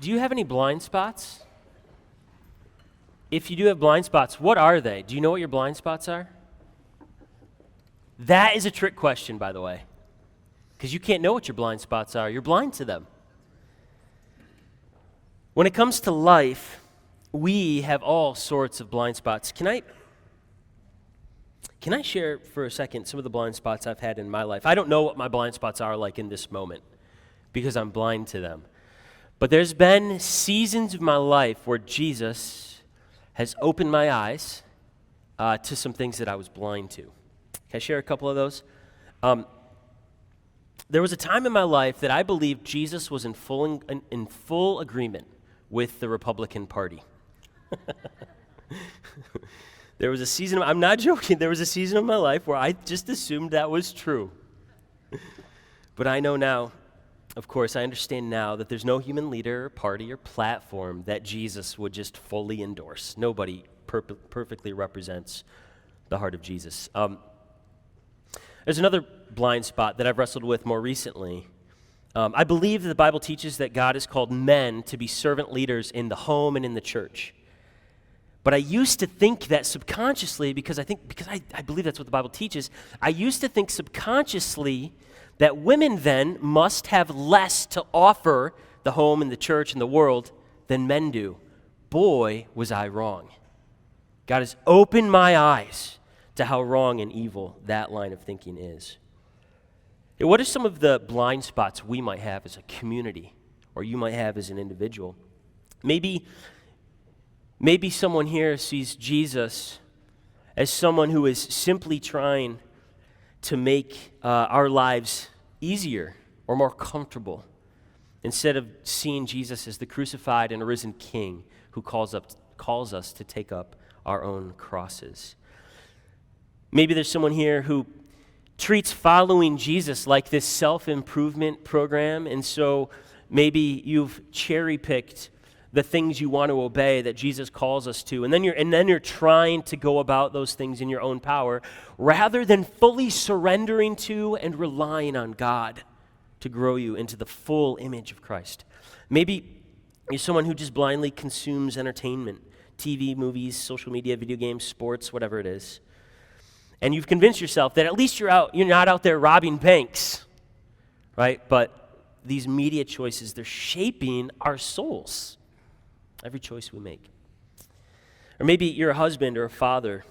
Do you have any blind spots? If you do have blind spots, what are they? Do you know what your blind spots are? That is a trick question, by the way, because you can't know what your blind spots are. You're blind to them. When it comes to life, we have all sorts of blind spots. Can I share for a second some of the blind spots I've had in my life? I don't know what my blind spots are like in this moment because I'm blind to them. But there's been seasons of my life where Jesus has opened my eyes to some things that I was blind to. Can I share a couple of those? There was a time in my life that I believed Jesus was in full agreement with the Republican Party. There was a season, I'm not joking, there was a season of my life where I just assumed that was true. But I know now, of course, I understand now that there's no human leader, or party, or platform that Jesus would just fully endorse. Nobody perfectly represents the heart of Jesus. There's another blind spot that I've wrestled with more recently. I believe that the Bible teaches that God has called men to be servant leaders in the home and in the church. But I used to think that subconsciously, because I believe that's what the Bible teaches, I used to think subconsciously that women then must have less to offer the home and the church and the world than men do. Boy, was I wrong. God has opened my eyes to how wrong and evil that line of thinking is. What are some of the blind spots we might have as a community, or you might have as an individual? Maybe someone here sees Jesus as someone who is simply trying to make our lives easier or more comfortable, instead of seeing Jesus as the crucified and risen King who calls us to take up our own crosses. Maybe there's someone here who treats following Jesus like this self-improvement program, and so maybe you've cherry-picked the things you want to obey that Jesus calls us to, and then you're trying to go about those things in your own power rather than fully surrendering to and relying on God to grow you into the full image of Christ. Maybe you're someone who just blindly consumes entertainment, TV, movies, social media, video games, sports, whatever it is. And you've convinced yourself that at least you're not out there robbing banks, right? But these media choices, they're shaping our souls. Every choice we make. Or maybe you're a husband or a father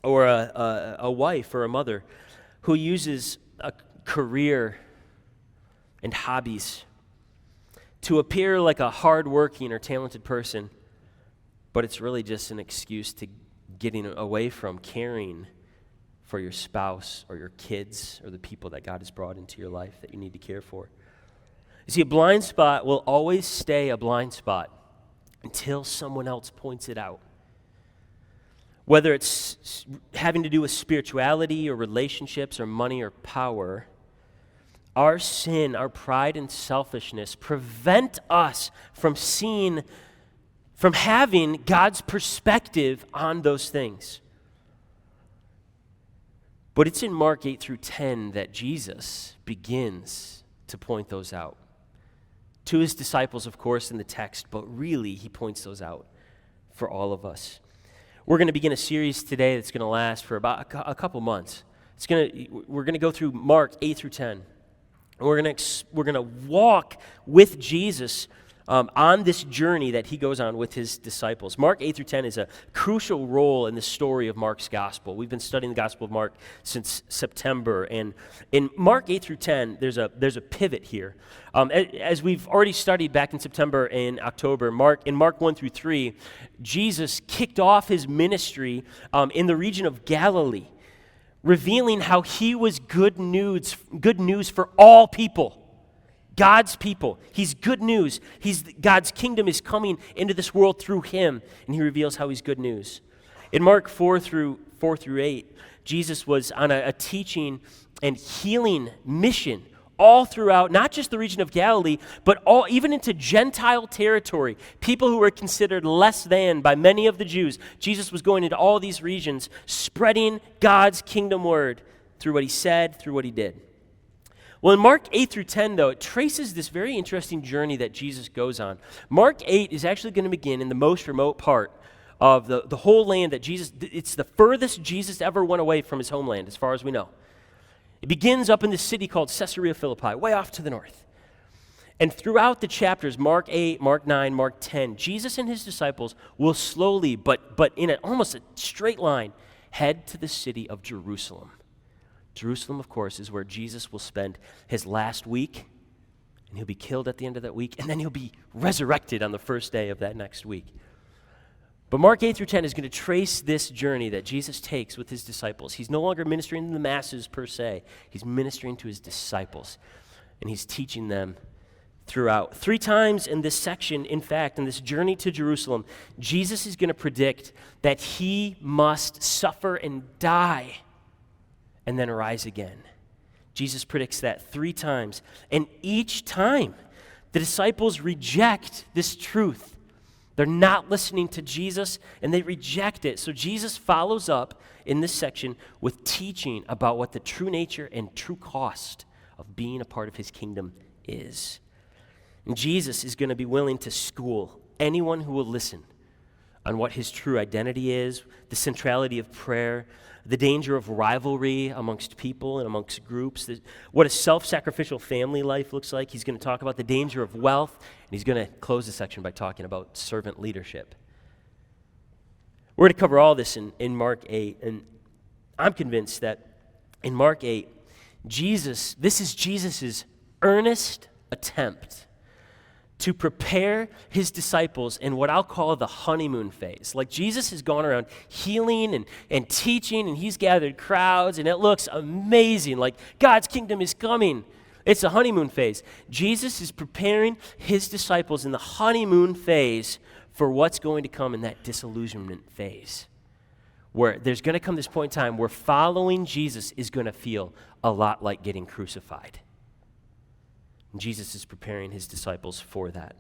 or a wife or a mother who uses a career and hobbies to appear like a hardworking or talented person, but it's really just an excuse to getting away from caring for your spouse or your kids or the people that God has brought into your life that you need to care for. You see, a blind spot will always stay a blind spot until someone else points it out. Whether it's having to do with spirituality or relationships or money or power, our sin, our pride and selfishness prevent us from having God's perspective on those things. But it's in Mark 8 through 10 that Jesus begins to point those out. To his disciples, of course, in the text, but really he points those out for all of us. We're going to begin a series today that's going to last for about a couple months. We're going to go through Mark 8 through 10. And we're going to walk with Jesus on this journey that he goes on with his disciples. Mark 8 through 10 is a crucial role in the story of Mark's gospel. We've been studying the Gospel of Mark since September, and in Mark 8 through 10, there's a pivot here. As we've already studied back in September and October, in Mark 1 through 3, Jesus kicked off his ministry in the region of Galilee, revealing how he was good news for all people. God's people. He's good news. God's kingdom is coming into this world through him, and he reveals how he's good news. In Mark 4 through 8, Jesus was on a teaching and healing mission all throughout, not just the region of Galilee, but even into Gentile territory, people who were considered less than by many of the Jews. Jesus was going into all these regions, spreading God's kingdom word through what he said, through what he did. Well, in Mark 8 through 10, though, it traces this very interesting journey that Jesus goes on. Mark 8 is actually going to begin in the most remote part of the whole land that Jesus, it's the furthest Jesus ever went away from his homeland, as far as we know. It begins up in this city called Caesarea Philippi, way off to the north. And throughout the chapters, Mark 8, Mark 9, Mark 10, Jesus and his disciples will slowly, but in almost a straight line, head to the city of Jerusalem. Jerusalem, of course, is where Jesus will spend his last week, and he'll be killed at the end of that week, and then he'll be resurrected on the first day of that next week. But Mark 8 through 10 is going to trace this journey that Jesus takes with his disciples. He's no longer ministering to the masses per se. He's ministering to his disciples, and he's teaching them throughout. 3 times in this section, in fact, in this journey to Jerusalem, Jesus is going to predict that he must suffer and die and then rise again. Jesus predicts that 3 times. And each time, the disciples reject this truth. They're not listening to Jesus, and they reject it. So Jesus follows up in this section with teaching about what the true nature and true cost of being a part of his kingdom is. And Jesus is going to be willing to school anyone who will listen on what his true identity is, the centrality of prayer, the danger of rivalry amongst people and amongst groups, what a self-sacrificial family life looks like. He's going to talk about the danger of wealth, and he's going to close the section by talking about servant leadership. We're going to cover all this in Mark 8, and I'm convinced that in Mark 8, this is Jesus' earnest attempt to prepare his disciples in what I'll call the honeymoon phase. Like Jesus has gone around healing and teaching, and he's gathered crowds, and it looks amazing. Like God's kingdom is coming. It's a honeymoon phase. Jesus is preparing his disciples in the honeymoon phase for what's going to come in that disillusionment phase, where there's going to come this point in time where following Jesus is going to feel a lot like getting crucified. Jesus is preparing his disciples for that.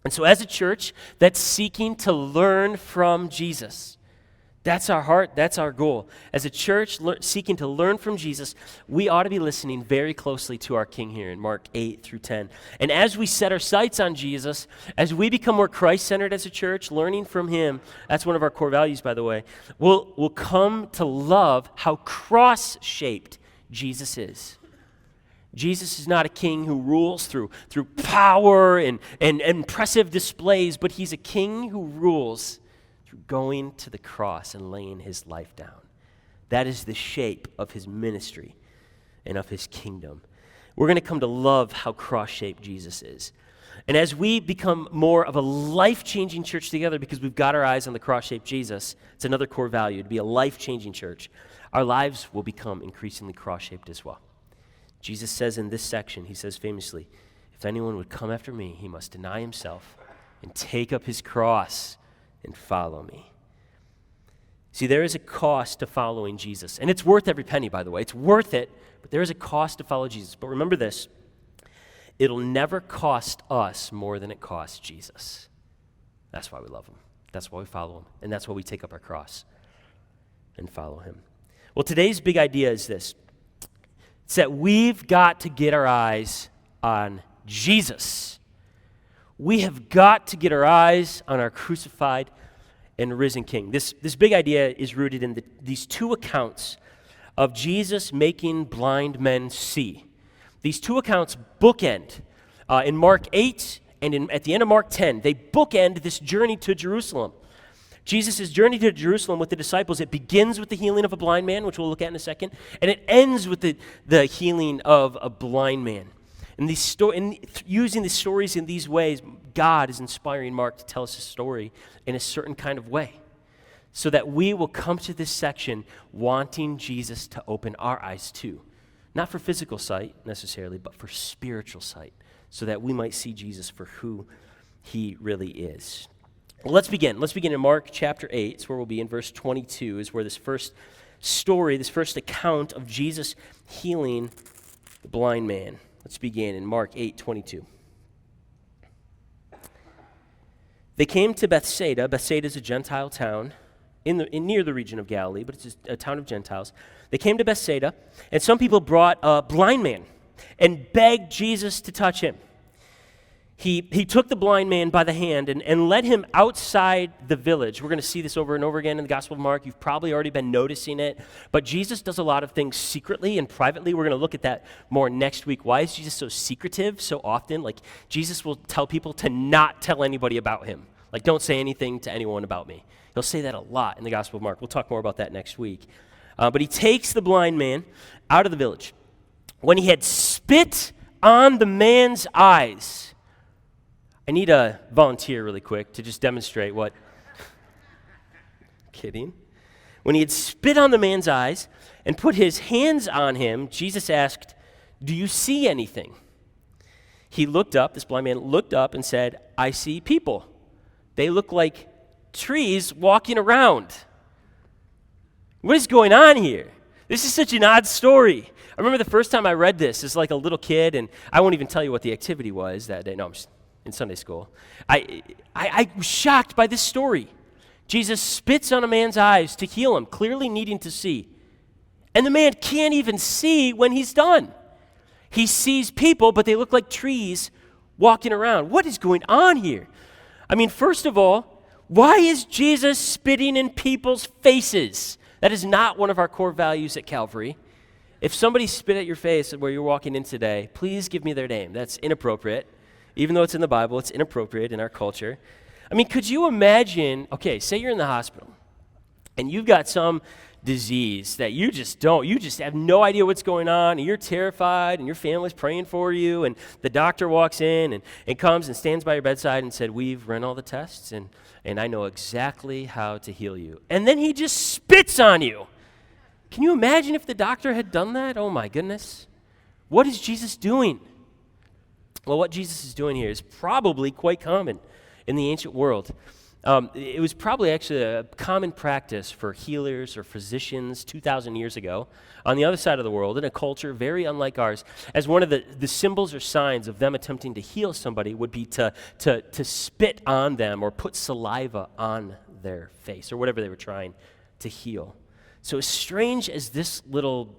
And so as a church that's seeking to learn from Jesus, that's our heart, that's our goal. As a church seeking to learn from Jesus, we ought to be listening very closely to our King here in Mark 8 through 10. And as we set our sights on Jesus, as we become more Christ-centered as a church, learning from him, that's one of our core values, by the way, we'll come to love how cross-shaped Jesus is. Jesus is not a king who rules through power and impressive displays, but he's a king who rules through going to the cross and laying his life down. That is the shape of his ministry and of his kingdom. We're going to come to love how cross-shaped Jesus is. And as we become more of a life-changing church together because we've got our eyes on the cross-shaped Jesus, it's another core value to be a life-changing church, our lives will become increasingly cross-shaped as well. Jesus says in this section, he says famously, if anyone would come after me, he must deny himself and take up his cross and follow me. See, there is a cost to following Jesus, and it's worth every penny, by the way. It's worth it, but there is a cost to follow Jesus. But remember this, it'll never cost us more than it costs Jesus. That's why we love him. That's why we follow him, and that's why we take up our cross and follow him. Well, today's big idea is this. It's that we've got to get our eyes on Jesus. We have got to get our eyes on our crucified and risen King. This big idea is rooted in these 2 accounts of Jesus making blind men see. These 2 accounts bookend in Mark 8 and at the end of Mark 10. They bookend this journey to Jerusalem. Jesus' journey to Jerusalem with the disciples, it begins with the healing of a blind man, which we'll look at in a second, and it ends with the healing of a blind man. And using the stories in these ways, God is inspiring Mark to tell us a story in a certain kind of way, so that we will come to this section wanting Jesus to open our eyes too. Not for physical sight necessarily, but for spiritual sight, so that we might see Jesus for who he really is. Well, let's begin. Let's begin in Mark chapter 8. It's where we'll be in verse 22 is where this first story, this first account of Jesus healing the blind man. Let's begin in Mark 8:22. They came to Bethsaida. Bethsaida is a Gentile town near the region of Galilee, but it's a town of Gentiles. They came to Bethsaida, and some people brought a blind man. and begged Jesus to touch him. He took the blind man by the hand and led him outside the village. We're going to see this over and over again in the Gospel of Mark. You've probably already been noticing it. But Jesus does a lot of things secretly and privately. We're going to look at that more next week. Why is Jesus so secretive so often? Like, Jesus will tell people to not tell anybody about him. Like, don't say anything to anyone about me. He'll say that a lot in the Gospel of Mark. We'll talk more about that next week. But he takes the blind man out of the village. When he had spit on the man's eyes, I need a volunteer really quick to just demonstrate what. Kidding. When he had spit on the man's eyes and put his hands on him, Jesus asked, "Do you see anything?" He looked up, this blind man looked up and said, "I see people. They look like trees walking around." What is going on here? This is such an odd story. I remember the first time I read this as like a little kid, and I won't even tell you what the activity was that day. No, I'm just in Sunday school. I was shocked by this story. Jesus spits on a man's eyes to heal him, clearly needing to see. And the man can't even see when he's done. He sees people, but they look like trees walking around. What is going on here? I mean, first of all, why is Jesus spitting in people's faces? That is not one of our core values at Calvary. If somebody spit at your face where you're walking in today, please give me their name. That's inappropriate. Even though it's in the Bible, it's inappropriate in our culture. I mean, could you imagine, okay, say you're in the hospital, and you've got some disease that you just have no idea what's going on, and you're terrified, and your family's praying for you, and the doctor walks in and comes and stands by your bedside and said, "We've run all the tests, and I know exactly how to heal you." And then he just spits on you. Can you imagine if the doctor had done that? Oh my goodness. What is Jesus doing? Well, what Jesus is doing here is probably quite common in the ancient world. It was probably actually a common practice for healers or physicians 2,000 years ago on the other side of the world in a culture very unlike ours, as one of the symbols or signs of them attempting to heal somebody would be to spit on them or put saliva on their face or whatever they were trying to heal. So as strange as this little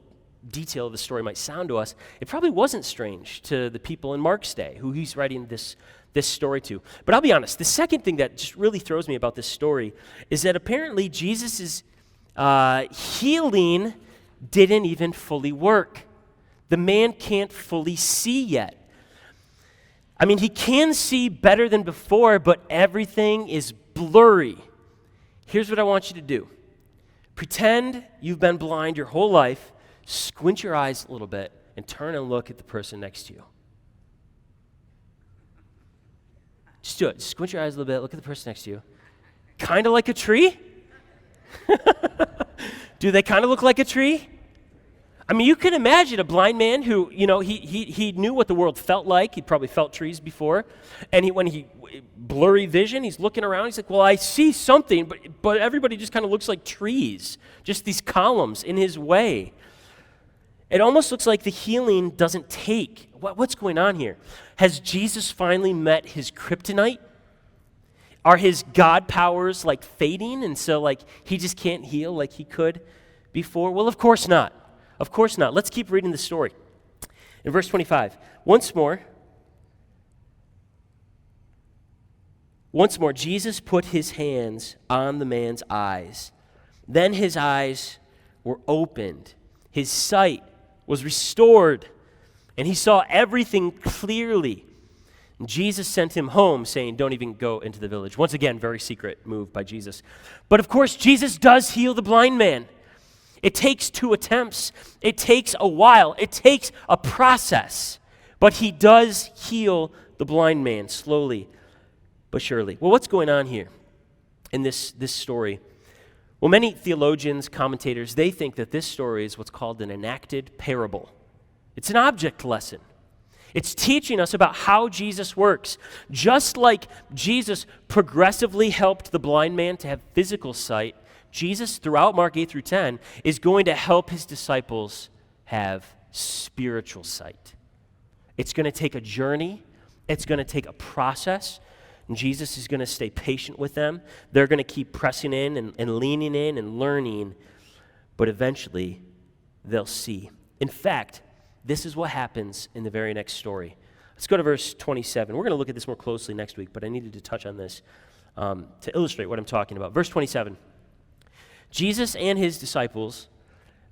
detail of the story might sound to us, it probably wasn't strange to the people in Mark's day who he's writing this story to. But I'll be honest, the second thing that just really throws me about this story is that apparently Jesus' healing didn't even fully work. The man can't fully see yet. I mean, he can see better than before, but everything is blurry. Here's what I want you to do. Pretend you've been blind your whole life. Squint your eyes a little bit and turn and look at the person next to you. Just do it. Squint your eyes a little bit. Look at the person next to you. Kind of like a tree? Do they kind of look like a tree? I mean, you can imagine a blind man who, he knew what the world felt like. He'd probably felt trees before. And blurry vision, he's looking around. He's like, well, I see something, but everybody just kind of looks like trees. Just these columns in his way. It almost looks like the healing doesn't take. What's going on here? Has Jesus finally met his kryptonite? Are his God powers like fading and so like he just can't heal like he could before? Well, of course not. Of course not. Let's keep reading the story. In verse 25, once more, Jesus put his hands on the man's eyes. Then his eyes were opened. His sight was restored, and he saw everything clearly. And Jesus sent him home, saying, "Don't even go into the village." Once again, very secret move by Jesus. But of course, Jesus does heal the blind man. It takes 2 attempts. It takes a while. It takes a process. But he does heal the blind man slowly but surely. Well, what's going on here in this story? Well, many theologians, commentators, they think that this story is what's called an enacted parable. It's an object lesson. It's teaching us about how Jesus works. Just like Jesus progressively helped the blind man to have physical sight, Jesus, throughout Mark 8 through 10, is going to help his disciples have spiritual sight. It's going to take a journey. It's going to take a process. And Jesus is going to stay patient with them. They're going to keep pressing in and leaning in and learning, but eventually they'll see. In fact, This is what happens in the very next story. Let's go to verse 27. We're going to look at this more closely next week, but I needed to touch on this to illustrate what I'm talking about. Verse 27. Jesus and his disciples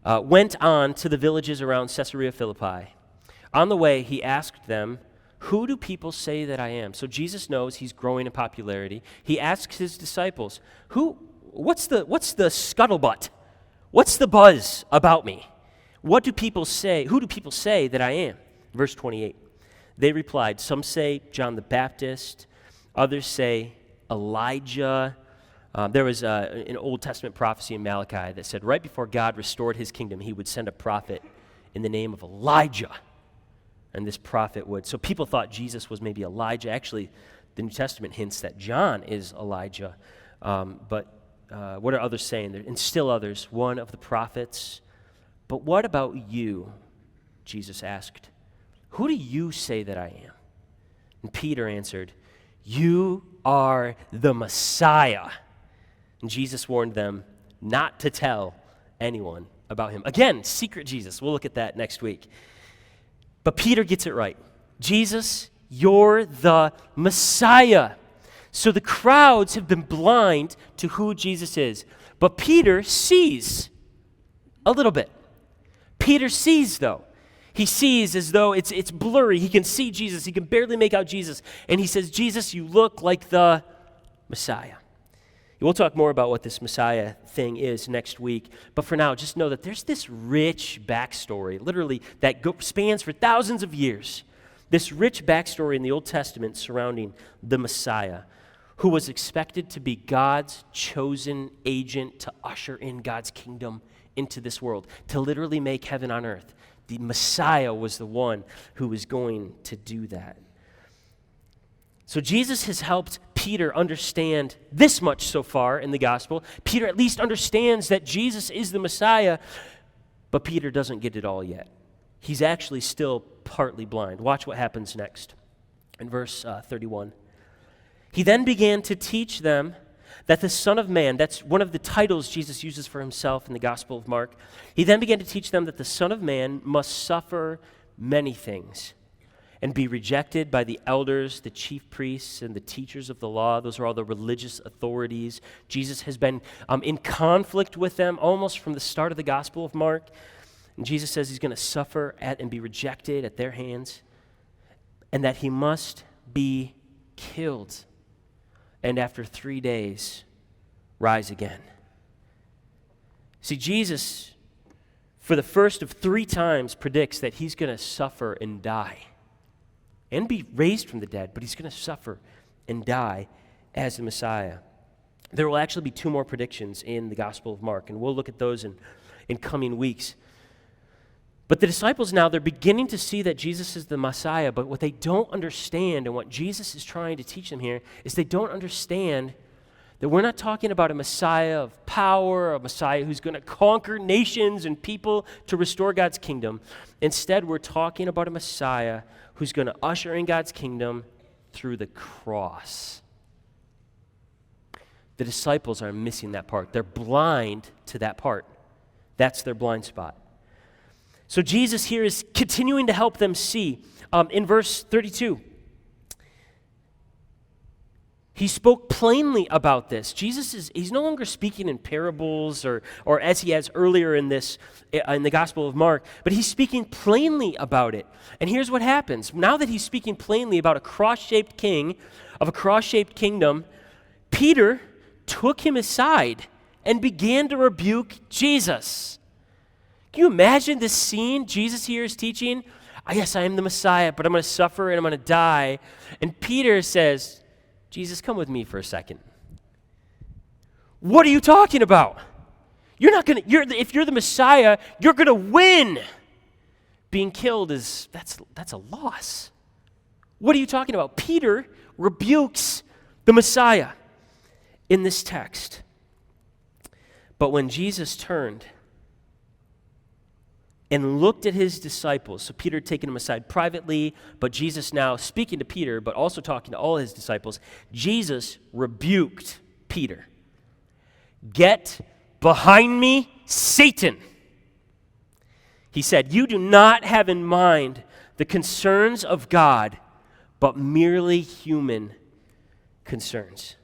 went on to the villages around Caesarea Philippi. On the way, he asked them, "Who do people say that I am?" So Jesus knows he's growing in popularity. He asks his disciples, what's the scuttlebutt? What's the buzz about me? What do people say? Who do people say that I am? Verse 28. They replied, some say John the Baptist, others say Elijah. There was an Old Testament prophecy in Malachi that said right before God restored his kingdom, he would send a prophet in the name of Elijah. And this prophet would. So people thought Jesus was maybe Elijah. Actually, the New Testament hints that John is Elijah. But what are others saying? And still others, one of the prophets. But what about you? Jesus asked. Who do you say that I am? And Peter answered, you are the Messiah. And Jesus warned them not to tell anyone about him. Again, secret Jesus. We'll look at that next week. But Peter gets it right. Jesus, you're the Messiah. So the crowds have been blind to who Jesus is. But Peter sees a little bit. Peter sees, though. He sees as though it's blurry. He can see Jesus. He can barely make out Jesus. And he says, Jesus, you look like the Messiah. We'll talk more about what this Messiah thing is next week. But for now, just know that there's this rich backstory, literally, that spans for thousands of years. This rich backstory in the Old Testament surrounding the Messiah, who was expected to be God's chosen agent to usher in God's kingdom into this world, to literally make heaven on earth. The Messiah was the one who was going to do that. So Jesus has helped Peter understand this much so far in the gospel. Peter at least understands that Jesus is the Messiah, but Peter doesn't get it all yet. He's actually still partly blind. Watch what happens next in verse 31. He then began to teach them that the Son of Man, that's one of the titles Jesus uses for himself in the Gospel of Mark. He then began to teach them that the Son of Man must suffer many things and be rejected by the elders, the chief priests, and the teachers of the law. Those are all the religious authorities. Jesus has been in conflict with them almost from the start of the Gospel of Mark. And Jesus says he's going to suffer and be rejected at their hands, and that he must be killed, and after 3 days, rise again. See, Jesus, for the first of 3 times, predicts that he's going to suffer and die and be raised from the dead, but he's going to suffer and die as the Messiah. There will actually be 2 more predictions in the Gospel of Mark, and we'll look at those in coming weeks. But the disciples now, they're beginning to see that Jesus is the Messiah, but what they don't understand, and what Jesus is trying to teach them here, is they don't understand that we're not talking about a Messiah of power, a Messiah who's going to conquer nations and people to restore God's kingdom. Instead, we're talking about a Messiah who's going to usher in God's kingdom through the cross. The disciples are missing that part. They're blind to that part. That's their blind spot. So Jesus here is continuing to help them see. In verse 32, he spoke plainly about this. He's no longer speaking in parables or as he has earlier in the Gospel of Mark, but he's speaking plainly about it. And here's what happens. Now that he's speaking plainly about a cross-shaped king of a cross-shaped kingdom, Peter took him aside and began to rebuke Jesus. Can you imagine this scene? Jesus here is teaching, yes, I am the Messiah, but I'm going to suffer and I'm going to die. And Peter says, Jesus, come with me for a second. What are you talking about? If you're the Messiah, you're going to win. Being killed that's a loss. What are you talking about? Peter rebukes the Messiah in this text. But when Jesus turned and looked at his disciples, so Peter had taken him aside privately, but Jesus now speaking to Peter, but also talking to all his disciples, Jesus rebuked Peter. Get behind me, Satan. He said, "You do not have in mind the concerns of God, but merely human concerns."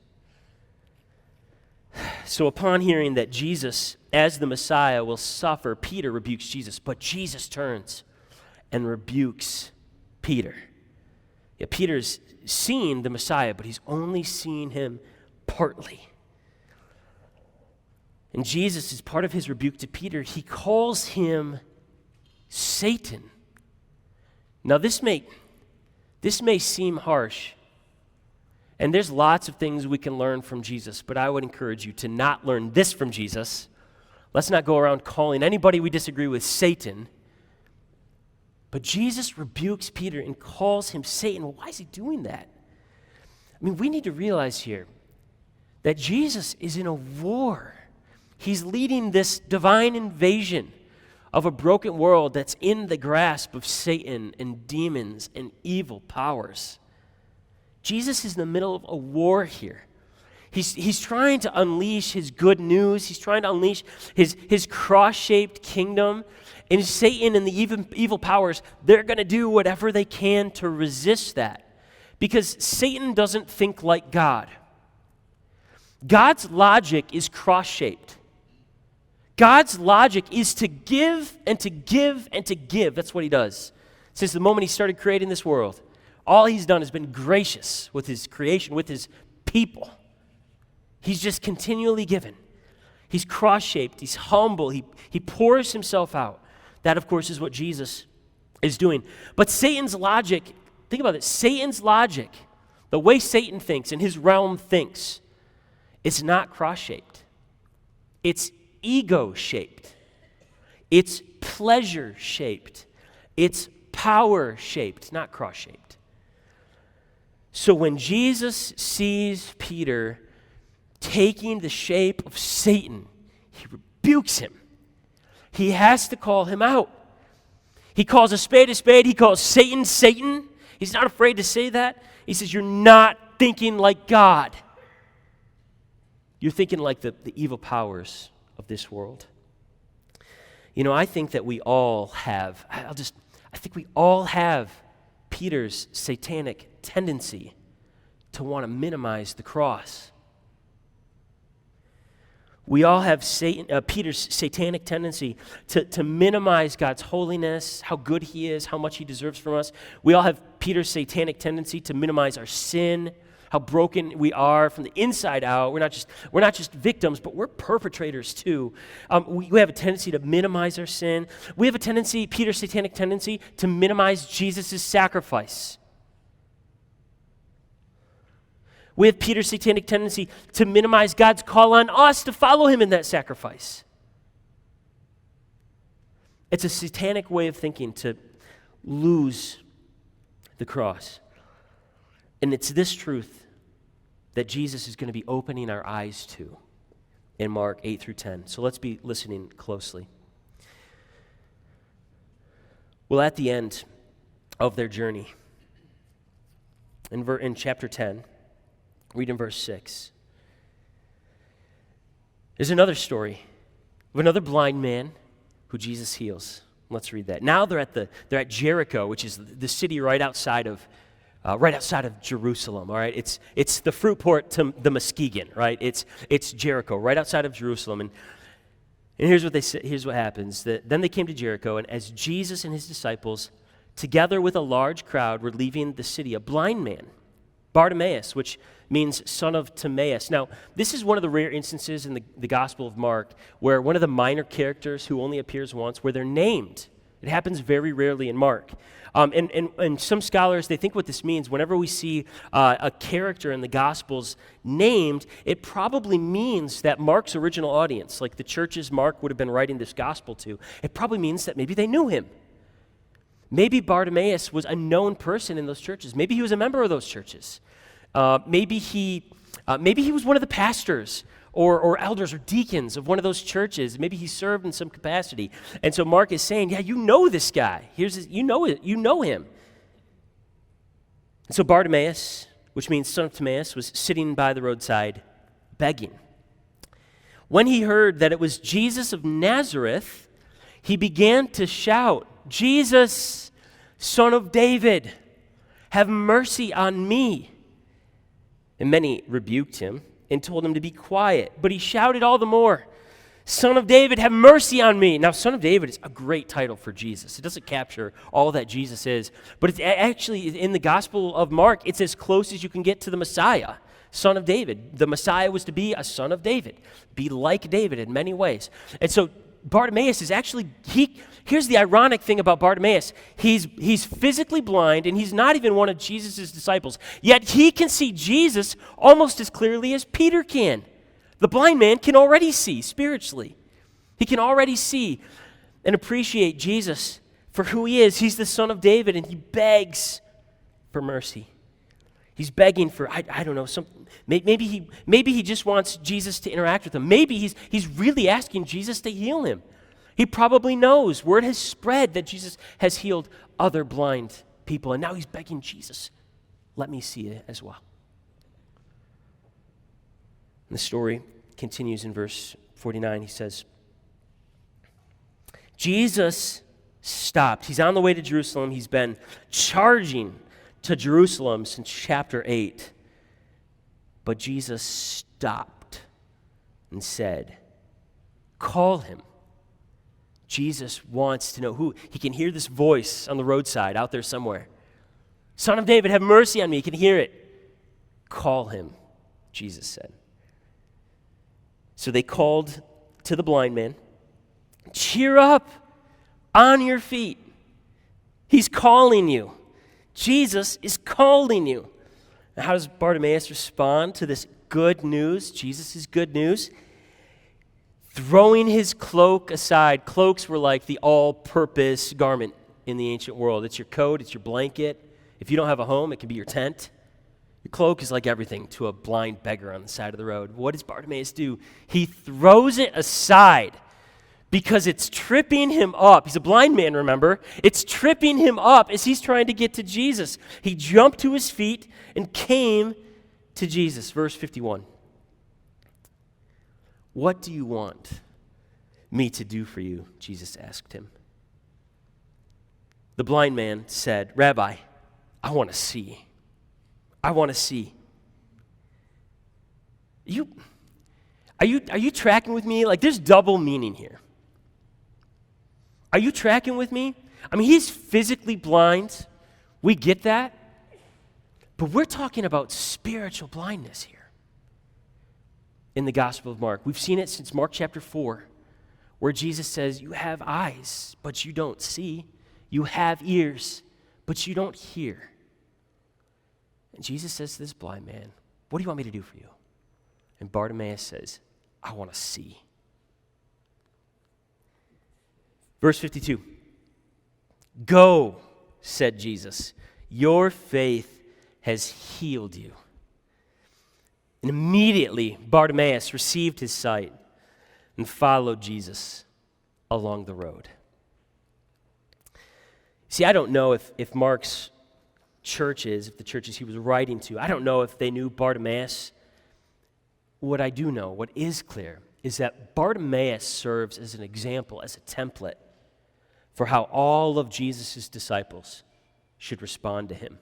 So upon hearing that Jesus, as the Messiah, will suffer, Peter rebukes Jesus, but Jesus turns and rebukes Peter. Yeah, Peter's seen the Messiah, but he's only seen him partly. And Jesus, as part of his rebuke to Peter, he calls him Satan. Now this may seem harsh, and there's lots of things we can learn from Jesus, but I would encourage you to not learn this from Jesus. Let's not go around calling anybody we disagree with Satan. But Jesus rebukes Peter and calls him Satan. Well, why is he doing that? I mean, we need to realize here that Jesus is in a war. He's leading this divine invasion of a broken world that's in the grasp of Satan and demons and evil powers. Jesus is in the middle of a war here. He's trying to unleash his good news. He's trying to unleash his cross-shaped kingdom. And Satan and the evil powers, they're going to do whatever they can to resist that. Because Satan doesn't think like God. God's logic is cross-shaped. God's logic is to give and to give and to give. That's what he does. Since the moment he started creating this world, all he's done has been gracious with his creation, with his people. He's just continually given. He's cross-shaped. He's humble. He pours himself out. That, of course, is what Jesus is doing. But Satan's logic, think about it, Satan's logic, the way Satan thinks and his realm thinks, it's not cross-shaped. It's ego-shaped. It's pleasure-shaped. It's power-shaped, not cross-shaped. So when Jesus sees Peter taking the shape of Satan, he rebukes him. He has to call him out. He calls a spade a spade. He calls Satan, Satan. He's not afraid to say that. He says, you're not thinking like God. You're thinking like the evil powers of this world. You know, I think that we all have, I think we all have Peter's satanic tendency to want to minimize the cross. We all have Peter's satanic tendency to minimize God's holiness, how good he is, how much he deserves from us. We all have Peter's satanic tendency to minimize our sin, how broken we are from the inside out. We're not just victims, but we're perpetrators too. We have a tendency to minimize our sin. We have a tendency, Peter's satanic tendency, to minimize Jesus' sacrifice. We have Peter's satanic tendency to minimize God's call on us to follow him in that sacrifice. It's a satanic way of thinking to lose the cross. And it's this truth that Jesus is going to be opening our eyes to in Mark 8 through 10. So let's be listening closely. Well, at the end of their journey, in chapter 10, read in verse 6. There's another story of another blind man who Jesus heals. Let's read that. Now they're at Jericho, which is the city right outside of Jerusalem. All right, it's the fruit port to the Muskegon. Right, it's Jericho, right outside of Jerusalem. And here's what they say. Here's what happens. Then they came to Jericho, and as Jesus and his disciples, together with a large crowd, were leaving the city, a blind man, Bartimaeus, which means son of Timaeus. Now, this is one of the rare instances in the Gospel of Mark where one of the minor characters who only appears once, where they're named. It happens very rarely in Mark. And some scholars, they think what this means, whenever we see a character in the Gospels named, it probably means that Mark's original audience, like the churches Mark would have been writing this Gospel to, it probably means that maybe they knew him. Maybe Bartimaeus was a known person in those churches. Maybe he was a member of those churches. Maybe he was one of the pastors or elders or deacons of one of those churches. Maybe he served in some capacity. And so Mark is saying, yeah, you know this guy. You know him. And so Bartimaeus, which means son of Timaeus, was sitting by the roadside begging. When he heard that it was Jesus of Nazareth, he began to shout, "Jesus, Son of David, have mercy on me." And many rebuked him and told him to be quiet. But he shouted all the more, "Son of David, have mercy on me." Now, Son of David is a great title for Jesus. It doesn't capture all that Jesus is. But it's actually, in the Gospel of Mark, it's as close as you can get to the Messiah, Son of David. The Messiah was to be a son of David, be like David in many ways. And so Bartimaeus is actually, here's the ironic thing about Bartimaeus. He's physically blind, and he's not even one of Jesus' disciples. Yet he can see Jesus almost as clearly as Peter can. The blind man can already see spiritually. He can already see and appreciate Jesus for who he is. He's the Son of David, and he begs for mercy. He's begging for, I don't know, maybe he just wants Jesus to interact with him. Maybe he's really asking Jesus to heal him. He probably knows. Word has spread that Jesus has healed other blind people, and now he's begging Jesus, let me see it as well. And the story continues in verse 49. He says, Jesus stopped. He's on the way to Jerusalem. He's been charging to Jerusalem since chapter 8. But Jesus stopped and said, call him. Jesus wants to know who. He can hear this voice on the roadside out there somewhere. Son of David, have mercy on me. He can hear it. Call him, Jesus said. So they called to the blind man, cheer up, on your feet. He's calling you. Jesus is calling you. Now, how does Bartimaeus respond to this good news? Jesus' good news. Throwing his cloak aside. Cloaks were like the all-purpose garment in the ancient world. It's your coat, it's your blanket. If you don't have a home, it can be your tent. Your cloak is like everything to a blind beggar on the side of the road. What does Bartimaeus do? He throws it aside because it's tripping him up. He's a blind man, remember? It's tripping him up as he's trying to get to Jesus. He jumped to his feet and came to Jesus. Verse 51. What do you want me to do for you? Jesus asked him. The blind man said, Rabbi, I want to see. I want to see. Are you tracking with me? Like, there's double meaning here. Are you tracking with me? I mean, he's physically blind. We get that. But we're talking about spiritual blindness here in the Gospel of Mark. We've seen it since Mark chapter 4, where Jesus says, you have eyes, but you don't see. You have ears, but you don't hear. And Jesus says to this blind man, what do you want me to do for you? And Bartimaeus says, I want to see. Verse 52. Go, said Jesus. Your faith has healed you. And immediately Bartimaeus received his sight and followed Jesus along the road. See, I don't know if Mark's churches, if the churches he was writing to, I don't know if they knew Bartimaeus. What I do know, what is clear, is that Bartimaeus serves as an example, as a template for how all of Jesus' disciples should respond to him.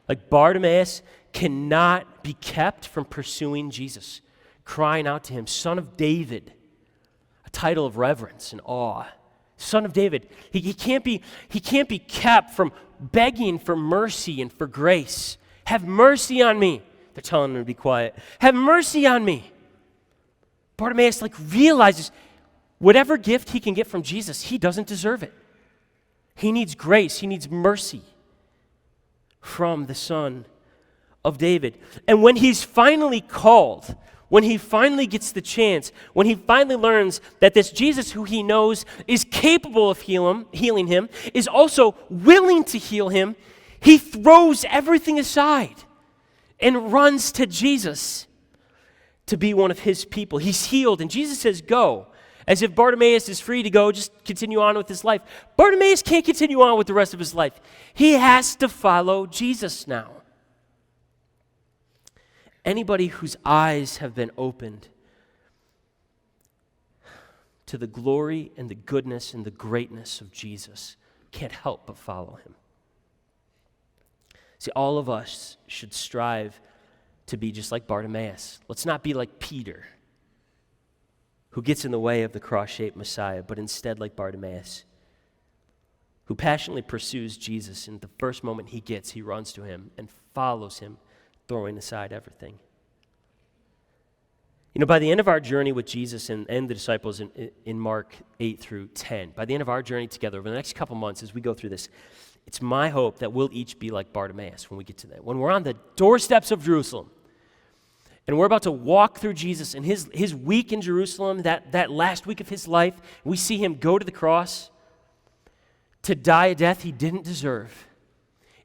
Like, Bartimaeus cannot be kept from pursuing Jesus, crying out to him, Son of David, a title of reverence and awe. Son of David. He can't be kept from begging for mercy and for grace. Have mercy on me. They're telling him to be quiet. Have mercy on me. Bartimaeus realizes whatever gift he can get from Jesus, he doesn't deserve it. He needs grace. He needs mercy from the Son of David. And when he's finally called, when he finally gets the chance, when he finally learns that this Jesus who he knows is capable of healing him, is also willing to heal him, he throws everything aside and runs to Jesus to be one of his people. He's healed, and Jesus says, go. As if Bartimaeus is free to go, just continue on with his life. Bartimaeus can't continue on with the rest of his life. He has to follow Jesus now. Anybody whose eyes have been opened to the glory and the goodness and the greatness of Jesus can't help but follow him. See, all of us should strive to be just like Bartimaeus. Let's not be like Peter, who gets in the way of the cross-shaped Messiah, but instead like Bartimaeus, who passionately pursues Jesus, and the first moment he gets, he runs to him and follows him, throwing aside everything. You know, by the end of our journey with Jesus and the disciples in Mark 8 through 10, by the end of our journey together over the next couple months as we go through this, it's my hope that we'll each be like Bartimaeus when we get to that. When we're on the doorsteps of Jerusalem and we're about to walk through Jesus and his week in Jerusalem, that last week of his life, we see him go to the cross to die a death he didn't deserve.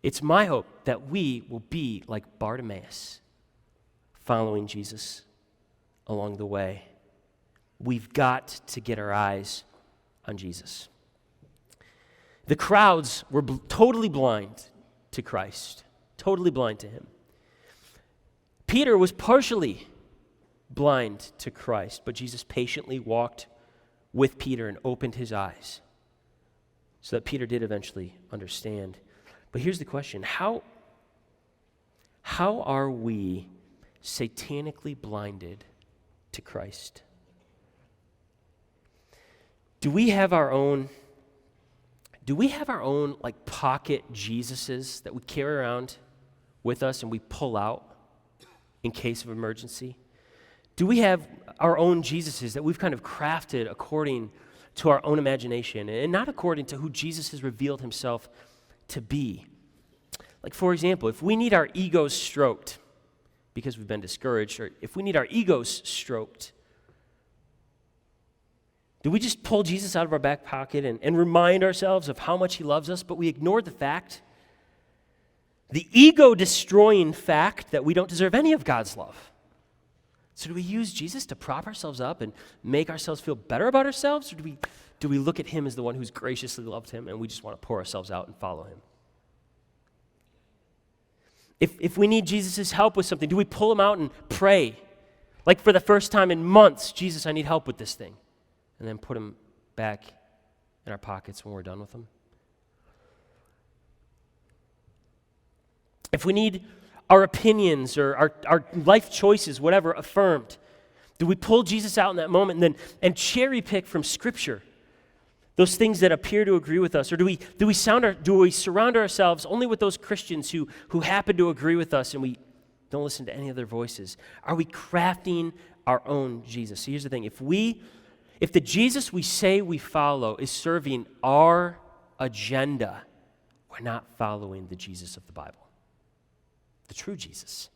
It's my hope that we will be like Bartimaeus, following Jesus along the way. We've got to get our eyes on Jesus. The crowds were totally blind to Christ, totally blind to him. Peter was partially blind to Christ, but Jesus patiently walked with Peter and opened his eyes so that Peter did eventually understand. But here's the question: how are we satanically blinded to Christ? Do we have our own like pocket Jesuses that we carry around with us and we pull out in case of emergency? Do we have our own Jesuses that we've kind of crafted according to our own imagination and not according to who Jesus has revealed himself to be? Like, for example, if we need our egos stroked because we've been discouraged, or if we need our egos stroked, do we just pull Jesus out of our back pocket and remind ourselves of how much he loves us, but we ignore the fact, the ego-destroying fact, that we don't deserve any of God's love? So do we use Jesus to prop ourselves up and make ourselves feel better about ourselves, or do we look at him as the one who's graciously loved him and we just want to pour ourselves out and follow him? If we need Jesus' help with something, do we pull him out and pray? Like for the first time in months, Jesus, I need help with this thing. And then put him back in our pockets when we're done with him? If we need our opinions or our life choices, whatever, affirmed, do we pull Jesus out in that moment and cherry pick from Scripture those things that appear to agree with us? Or do we surround ourselves only with those Christians who happen to agree with us and we don't listen to any other voices? Are we crafting our own Jesus? So here's the thing. If the Jesus we say we follow is serving our agenda, we're not following the Jesus of the Bible, the true Jesus.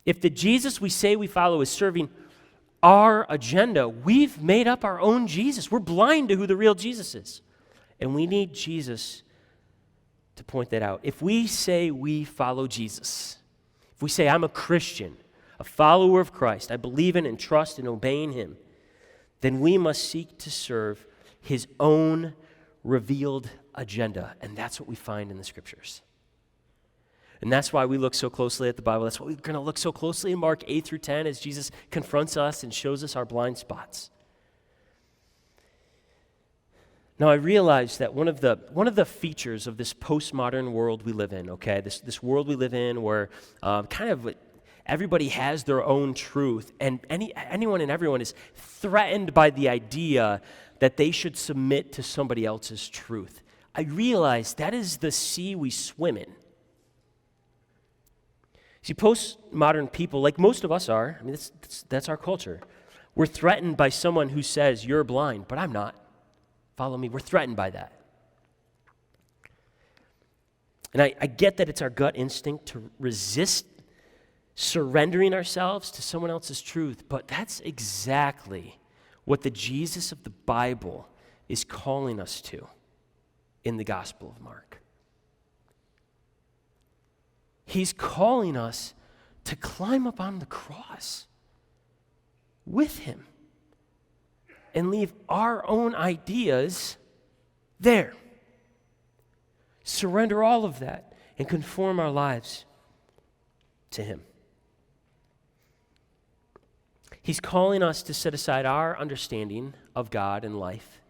If the Jesus we say we follow is serving our agenda, we've made up our own Jesus. We're blind to who the real Jesus is. And we need Jesus to point that out. If we say we follow Jesus, if we say I'm a Christian, a follower of Christ, I believe in and trust in obeying him, then we must seek to serve his own revealed agenda. And that's what we find in the Scriptures. And that's why we look so closely at the Bible. That's why we're going to look so closely in Mark 8 through 10 as Jesus confronts us and shows us our blind spots. Now, I realize that one of the features of this postmodern world we live in, okay, this world we live in where kind of everybody has their own truth, and anyone and everyone is threatened by the idea that they should submit to somebody else's truth. I realize that is the sea we swim in. See, postmodern people, like most of us are, I mean, that's our culture. We're threatened by someone who says, you're blind, but I'm not. Follow me. We're threatened by that. And I get that it's our gut instinct to resist surrendering ourselves to someone else's truth, but that's exactly what the Jesus of the Bible is calling us to in the Gospel of Mark. He's calling us to climb up on the cross with him and leave our own ideas there. Surrender all of that and conform our lives to him. He's calling us to set aside our understanding of God and life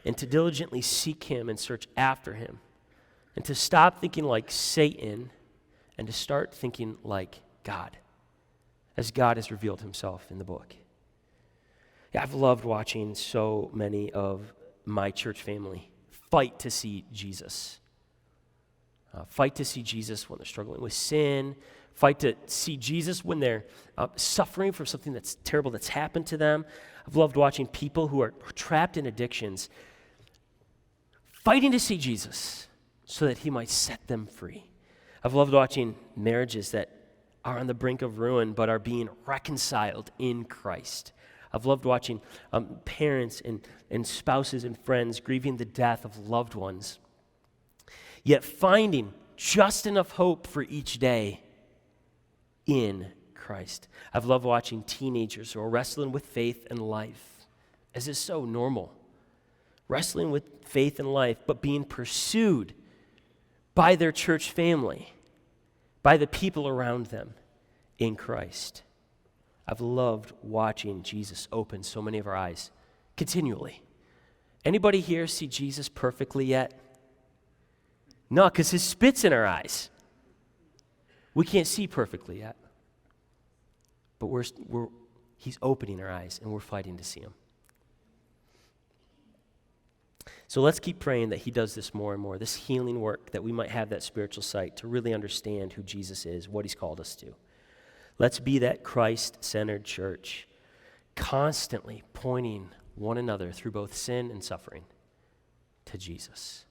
and to diligently seek him and search after him and to stop thinking like Satan and to start thinking like God, as God has revealed himself in the book. Yeah, I've loved watching so many of my church family fight to see Jesus. Fight to see Jesus when they're struggling with sin. Fight to see Jesus when they're suffering from something that's terrible that's happened to them. I've loved watching people who are trapped in addictions fighting to see Jesus so that he might set them free. I've loved watching marriages that are on the brink of ruin but are being reconciled in Christ. I've loved watching parents and spouses and friends grieving the death of loved ones, yet finding just enough hope for each day in Christ. I've loved watching teenagers who are wrestling with faith and life, as is so normal. Wrestling with faith and life, but being pursued by their church family, by the people around them in Christ. I've loved watching Jesus open so many of our eyes continually. Anybody here see Jesus perfectly yet? No, because his spit's in our eyes. We can't see perfectly yet. But he's opening our eyes, and we're fighting to see him. So let's keep praying that he does this more and more, this healing work, that we might have that spiritual sight to really understand who Jesus is, what he's called us to. Let's be that Christ-centered church, constantly pointing one another through both sin and suffering to Jesus.